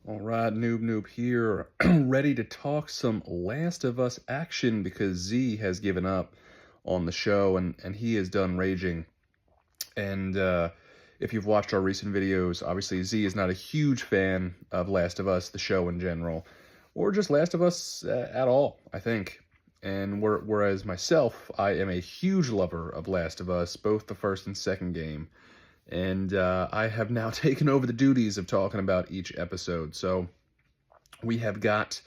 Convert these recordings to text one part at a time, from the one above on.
All right, Noob here, ready to talk some Last of Us action because Z has given up on the show and he is done raging. And if you've watched our recent videos, obviously Z is not a huge fan of Last of Us, the show in general, or just Last of Us at all, I think. And whereas myself, I am a huge lover of Last of Us, both the first and second game. And I have now taken over the duties of talking about each episode. So we have got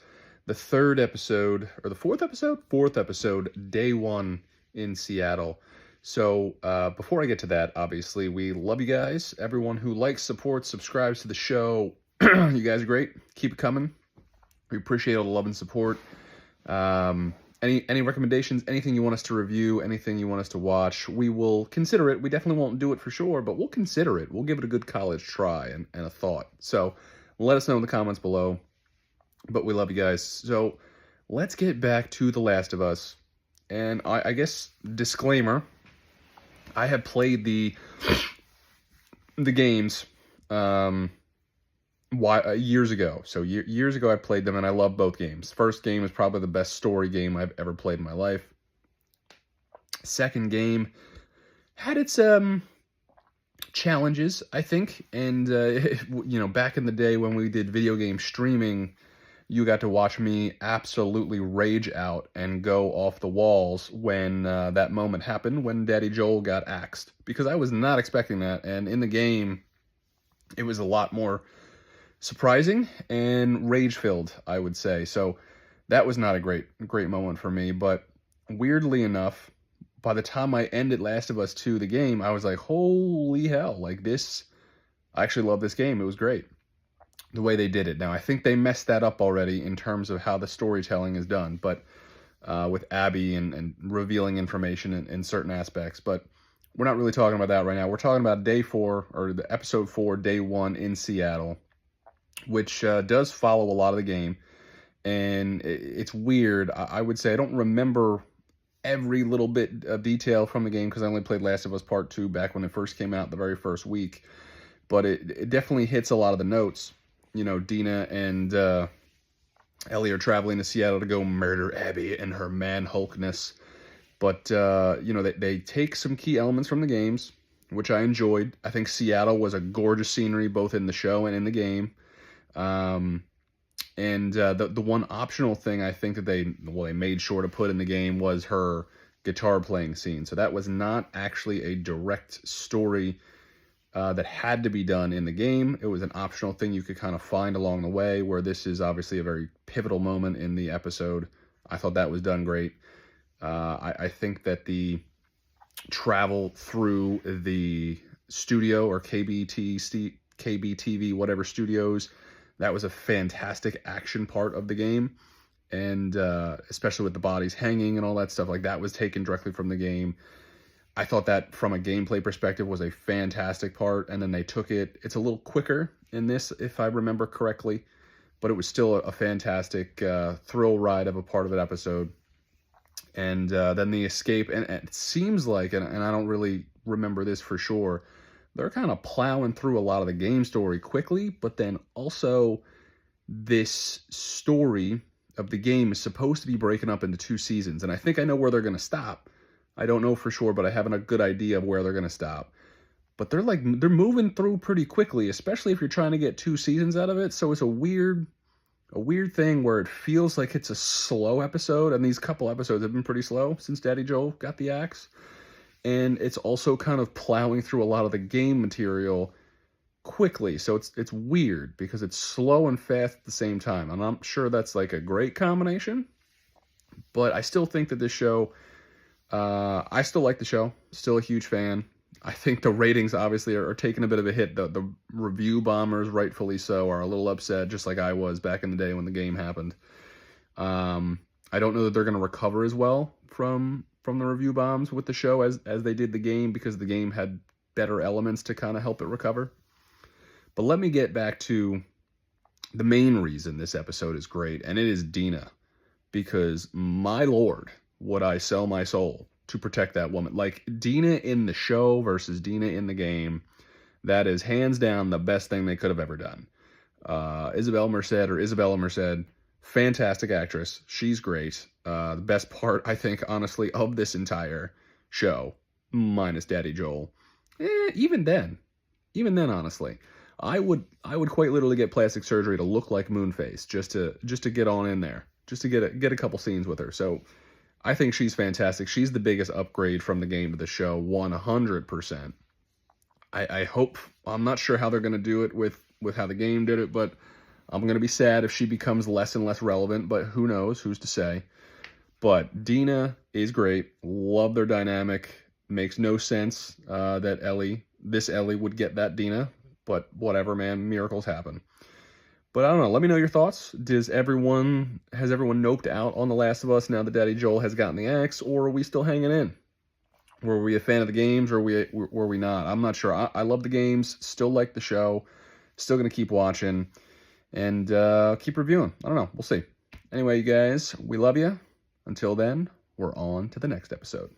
the third episode, or the fourth episode? Fourth episode, day one in Seattle. So before I get to that, obviously, we love you guys. Everyone who likes, supports, subscribes to the show, you guys are great. Keep it coming. We appreciate all the love and support. Any recommendations, anything you want us to review, anything you want us to watch, we will consider it. We definitely won't do it for sure, but we'll consider it. We'll give it a good college try and a thought. So let us know in the comments below. But we love you guys. So let's get back to The Last of Us. And I guess, disclaimer, I have played the games years ago. So years ago I played them and I love both games. First game is probably the best story game I've ever played in my life. Second game had its challenges, I think. And back in the day when we did video game streaming, you got to watch me absolutely rage out and go off the walls when that moment happened when Daddy Joel got axed, because I was not expecting that. And in the game, it was a lot more surprising and rage-filled, I would say. So that was not a great moment for me. But weirdly enough, by the time I ended Last of Us 2, the game, I was like, holy hell, like this, I actually love this game. It was great, the way they did it. Now, I think they messed that up already in terms of how the storytelling is done, but with Abby and revealing information in certain aspects. But we're not really talking about that right now. We're talking about day 4, or the episode 4, day 1 in Seattle, which does follow a lot of the game. And it's weird. I would say I don't remember every little bit of detail from the game because I only played Last of Us Part 2 back when it first came out the very first week. But it definitely hits a lot of the notes. You know, Dina and Ellie are traveling to Seattle to go murder Abby and her man-hulkness. But, they take some key elements from the games, which I enjoyed. I think Seattle was a gorgeous scenery, both in the show and in the game. The one optional thing I think that they made sure to put in the game was her guitar playing scene. So that was not actually a direct story that had to be done in the game. It was an optional thing you could kind of find along the way, where this is obviously a very pivotal moment in the episode. I thought that was done great. I think that the travel through the studio, or KBTV, whatever studios, that was a fantastic action part of the game. And especially with the bodies hanging and all that stuff, like that was taken directly from the game. I thought that from a gameplay perspective was a fantastic part, and then they took it. It's a little quicker in this, if I remember correctly, but it was still a fantastic thrill ride of a part of an episode. And then the escape, and it seems like, and I don't really remember this for sure, they're kind of plowing through a lot of the game story quickly, but then also this story of the game is supposed to be breaking up into 2 seasons, and I think I know where they're going to stop. I don't know for sure, but I have a good idea of where they're going to stop. But they're moving through pretty quickly, especially if you're trying to get 2 seasons out of it. So it's a weird thing where it feels like it's a slow episode, and these couple episodes have been pretty slow since Daddy Joel got the axe. And it's also kind of plowing through a lot of the game material quickly. So it's weird because it's slow and fast at the same time. I'm not sure that's like a great combination, but I still think that this show, I still like the show. Still a huge fan. I think the ratings obviously are taking a bit of a hit. The review bombers, rightfully so, are a little upset, just like I was back in the day when the game happened. I don't know that they're going to recover as well from the review bombs with the show as they did the game, because the game had better elements to kind of help it recover. But let me get back to the main reason this episode is great, and it is Dina. Because, my lord, would I sell my soul to protect that woman. Like, Dina in the show versus Dina in the game, that is hands down the best thing they could have ever done. Isabel Merced, or Isabella Merced, fantastic actress. She's great. The best part, I think, honestly, of this entire show, minus Daddy Joel. Even then, honestly, I would quite literally get plastic surgery to look like Moonface, just to get on in there, just to get a couple scenes with her. So I think she's fantastic. She's the biggest upgrade from the game to the show, 100%. I hope, I'm not sure how they're going to do it with how the game did it, but I'm going to be sad if she becomes less and less relevant, but who knows, who's to say. But Dina is great. Love their dynamic. Makes no sense that this Ellie would get that Dina, but whatever, man, miracles happen. But I don't know, let me know your thoughts. Has everyone noped out on The Last of Us now that Daddy Joel has gotten the axe, or are we still hanging in? Were we a fan of the games, or were we not? I'm not sure. I love the games, still like the show, still going to keep watching, and keep reviewing. I don't know, we'll see. Anyway, you guys, we love you. Until then, we're on to the next episode.